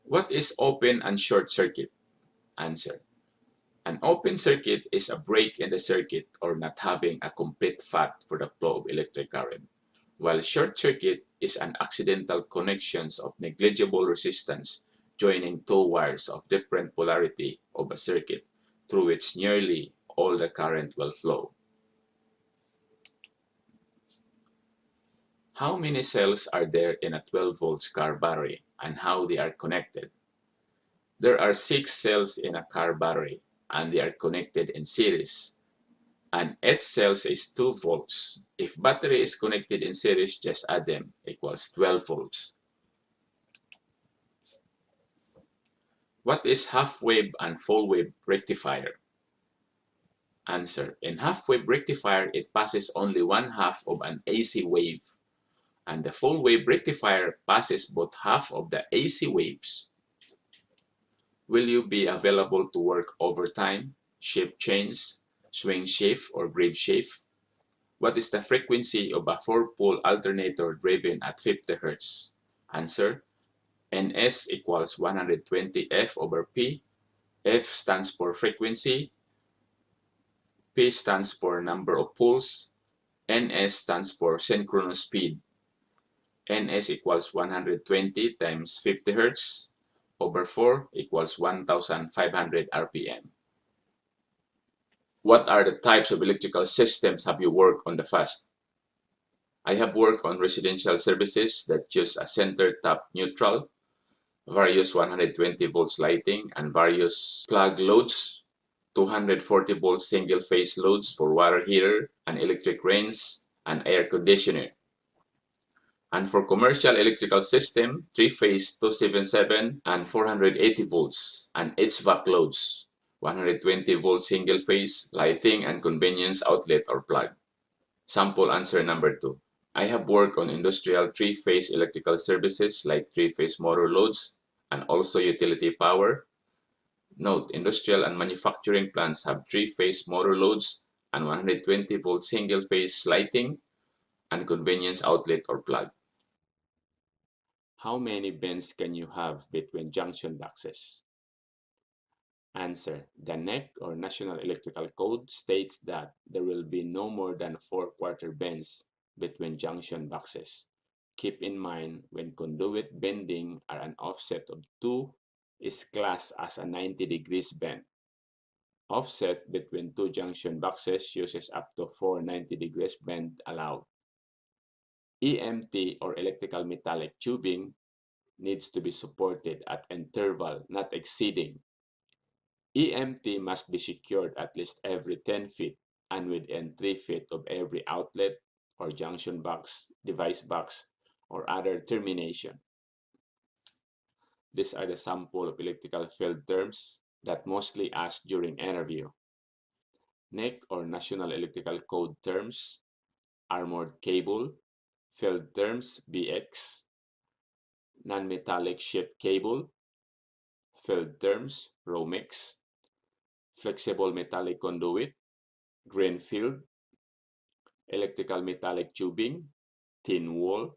What is open and short circuit? Answer. An open circuit is a break in the circuit or not having a complete path for the flow of electric current, while short circuit is an accidental connections of negligible resistance joining two wires of different polarity of a circuit through which nearly all the current will flow. How many cells are there in a 12 volts car battery and how they are connected? There are 6 cells in a car battery and they are connected in series, and each cell is 2 volts. If battery is connected in series, just add them, equals 12 volts. What is half wave and full wave rectifier? Answer. In half wave rectifier, it passes only one half of an AC wave, and the full wave rectifier passes both half of the AC waves. Will you be available to work overtime, shift change, swing shift, or grave shift? What is the frequency of a 4-pole alternator driven at 50 Hz? Answer. Ns equals 120 F over P. F stands for frequency, P stands for number of poles, Ns stands for synchronous speed. Ns equals 120 times 50 Hz over 4 equals 1500 RPM. What are the types of electrical systems have you worked on the past? I have worked on residential services that use a center tap neutral, various 120 volts lighting, and various plug loads, 240 volt single phase loads for water heater and electric range and air conditioner. And for commercial electrical system, 3-phase 277 and 480 volts and HVAC loads, 120 volt single phase lighting and convenience outlet or plug. Sample answer number 2. I have worked on industrial 3-phase electrical services like 3-phase motor loads and also utility power. Note, industrial and manufacturing plants have 3-phase motor loads and 120 volt single phase lighting and convenience outlet or plug. How many bends can you have between junction boxes? Answer. The NEC or National Electrical Code states that there will be no more than 4/4 bends between junction boxes. Keep in mind, when conduit bending are an offset of 2 is classed as a 90 degrees bend. Offset between 2 junction boxes uses up to 4 90 degrees bend allowed. EMT or electrical metallic tubing needs to be supported at interval not exceeding. EMT must be secured at least every 10 feet and within 3 feet of every outlet or junction box, device box, or other termination. These are the sample of electrical field terms that mostly asked during interview. NEC or National Electrical Code terms, armored cable, field terms BX, non-metallic sheet cable, field terms ROMEX, flexible metallic conduit, green field, electrical metallic tubing, tin wall,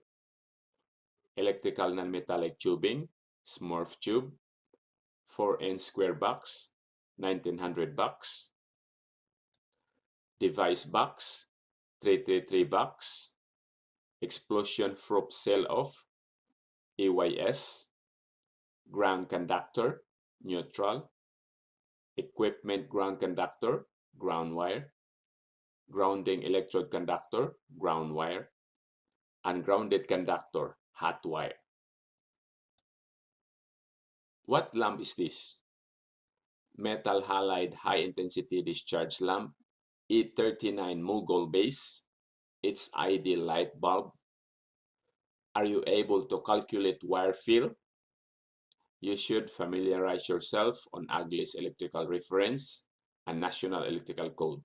electrical non-metallic tubing, Smurf tube, 4-inch square box, 1900 box, device box, 333 box, explosion proof cell off, EYS, ground conductor, neutral, equipment ground conductor, ground wire, grounding electrode conductor, ground wire, ungrounded conductor, hot wire. What lamp is this? Metal halide high intensity discharge lamp, E39 Mughal base. Its ID light bulb. Are you able to calculate wire fill? You should familiarize yourself on AGLI's electrical reference and National Electrical Code.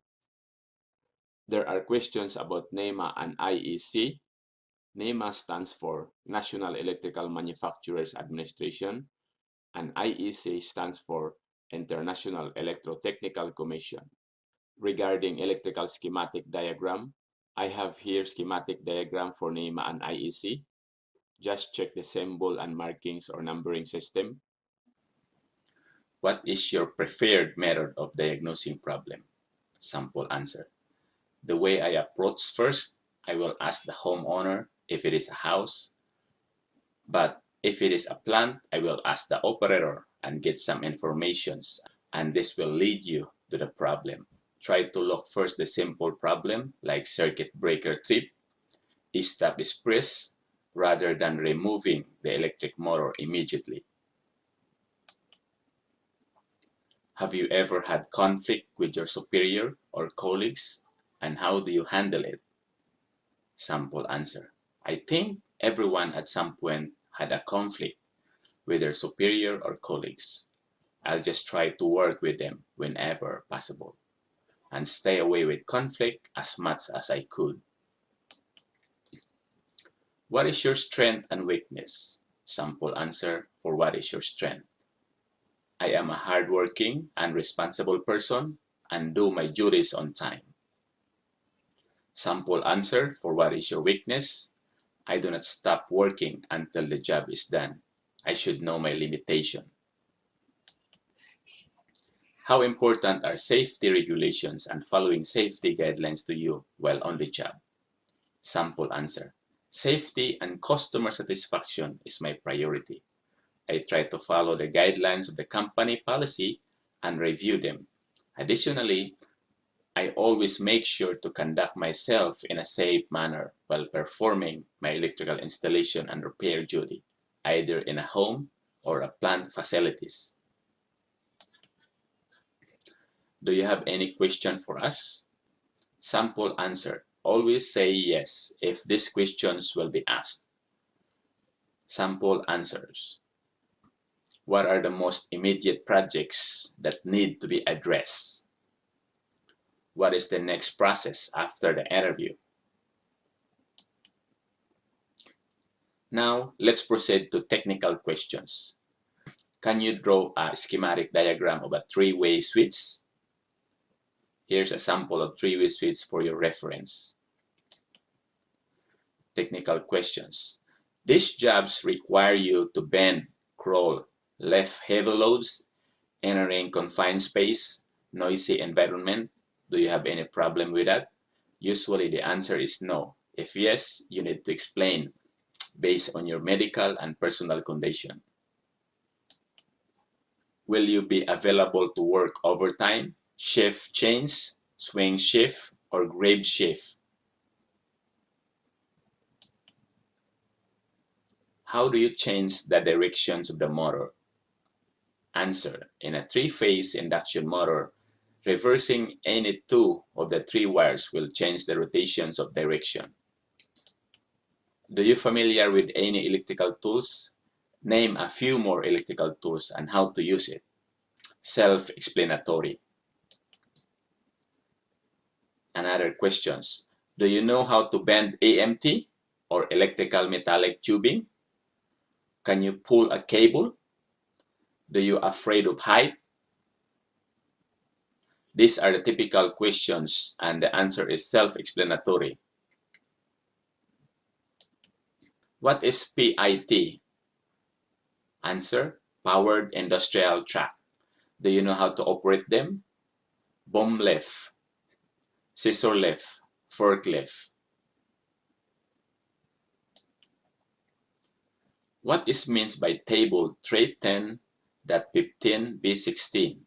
There are questions about NEMA and IEC. NEMA stands for National Electrical Manufacturers Administration, and IEC stands for International Electrotechnical Commission. Regarding electrical schematic diagram, I have here schematic diagram for NEMA and IEC. Just check the symbol and markings or numbering system. What is your preferred method of diagnosing problem? Sample answer. The way I approach first, I will ask the homeowner if it is a house, but if it is a plant, I will ask the operator and get some information, and this will lead you to the problem. Try to look first the simple problem like circuit breaker trip, stop is pressed, rather than removing the electric motor immediately. Have you ever had conflict with your superior or colleagues, and how do you handle it? Sample answer. I think everyone at some point had a conflict with their superior or colleagues. I'll just try to work with them whenever possible and stay away with conflict as much as I could. What is your strength and weakness? Sample answer for what is your strength. I am a hardworking and responsible person and do my duties on time. Sample answer for what is your weakness. I do not stop working until the job is done. I should know my limitation. How important are safety regulations and following safety guidelines to you while on the job? Sample answer. Safety and customer satisfaction is my priority. I try to follow the guidelines of the company policy and review them. Additionally, I always make sure to conduct myself in a safe manner while performing my electrical installation and repair duty, either in a home or a plant facilities. Do you have any question for us? Sample answer. Always say yes if these questions will be asked. Sample answers. What are the most immediate projects that need to be addressed? What is the next process after the interview? Now, let's proceed to technical questions. Can you draw a schematic diagram of a three-way switch? Here's a sample of three-way switch for your reference. Technical questions. These jobs require you to bend, crawl, lift heavy loads, entering confined space, noisy environment. Do you have any problem with that? Usually the answer is no. If yes, you need to explain based on your medical and personal condition. Will you be available to work overtime, shift change, swing shift, or grave shift? How do you change the directions of the motor? Answer. In a three-phase induction motor, reversing any two of the three wires will change the rotations of direction. Do you familiar with any electrical tools? Name a few more electrical tools and how to use it. Self-explanatory. Another questions. Do you know how to bend AMT or electrical metallic tubing? Can you pull a cable? Do you afraid of height? These are the typical questions and the answer is self-explanatory. What is PIT? Answer, powered industrial track. Do you know how to operate them? Bomb lift, scissor lift, forklift. What is meant by table 310.15b16?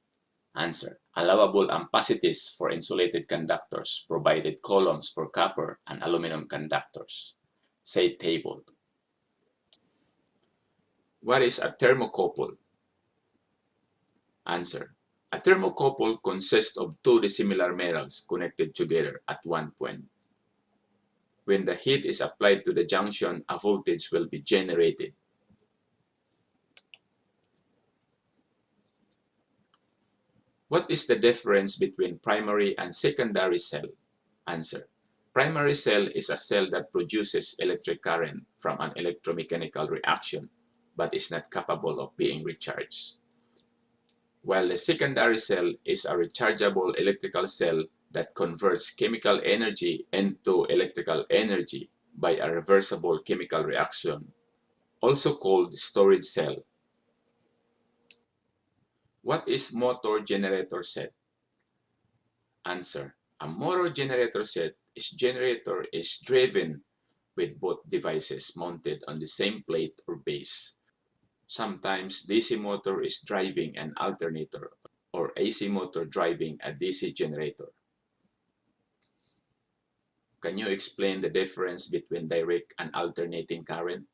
Answer, allowable ampacities for insulated conductors, provided columns for copper and aluminum conductors. Say table. What is a thermocouple? Answer, a thermocouple consists of two dissimilar metals connected together at one point. When the heat is applied to the junction, a voltage will be generated. What is the difference between primary and secondary cell? Answer, primary cell is a cell that produces electric current from an electromechanical reaction but is not capable of being recharged. While the secondary cell is a rechargeable electrical cell that converts chemical energy into electrical energy by a reversible chemical reaction, also called storage cell. What is motor generator set? Answer. A motor generator set is driven with both devices mounted on the same plate or base. Sometimes DC motor is driving an alternator or AC motor driving a DC generator. Can you explain the difference between direct and alternating current?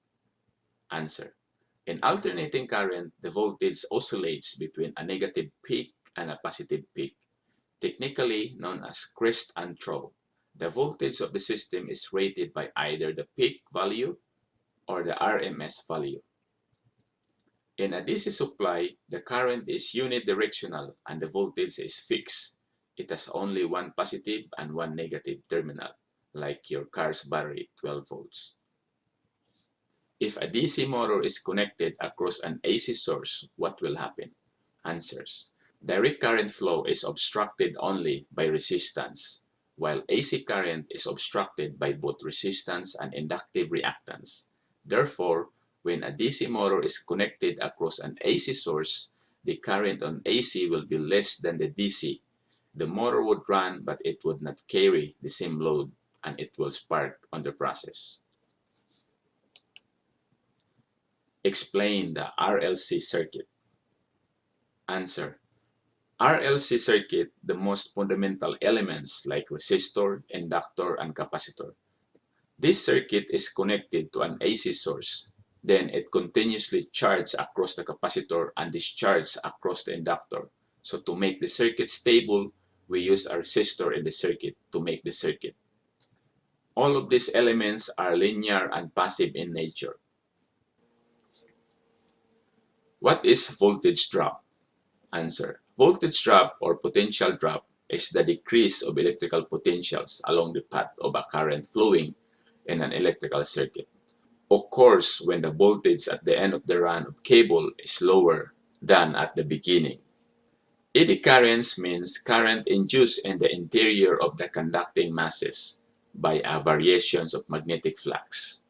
Answer. In alternating current, the voltage oscillates between a negative peak and a positive peak, technically known as crest and trough. The voltage of the system is rated by either the peak value or the RMS value. In a DC supply, the current is unidirectional and the voltage is fixed. It has only one positive and one negative terminal, like your car's battery, 12 volts. If a DC motor is connected across an AC source, what will happen? Answers. Direct current flow is obstructed only by resistance, while AC current is obstructed by both resistance and inductive reactance. Therefore, when a DC motor is connected across an AC source, the current on AC will be less than the DC. The motor would run, but it would not carry the same load, and it will spark on the process. Explain the RLC circuit. Answer. RLC circuit, the most fundamental elements like resistor, inductor, and capacitor. This circuit is connected to an AC source. Then it continuously charges across the capacitor and discharges across the inductor. So to make the circuit stable, we use a resistor in the circuit to make the circuit. All of these elements are linear and passive in nature. What is voltage drop? Answer. Voltage drop or potential drop is the decrease of electrical potentials along the path of a current flowing in an electrical circuit. Occurs when the voltage at the end of the run of cable is lower than at the beginning. Eddy currents means current induced in the interior of the conducting masses by variations of magnetic flux.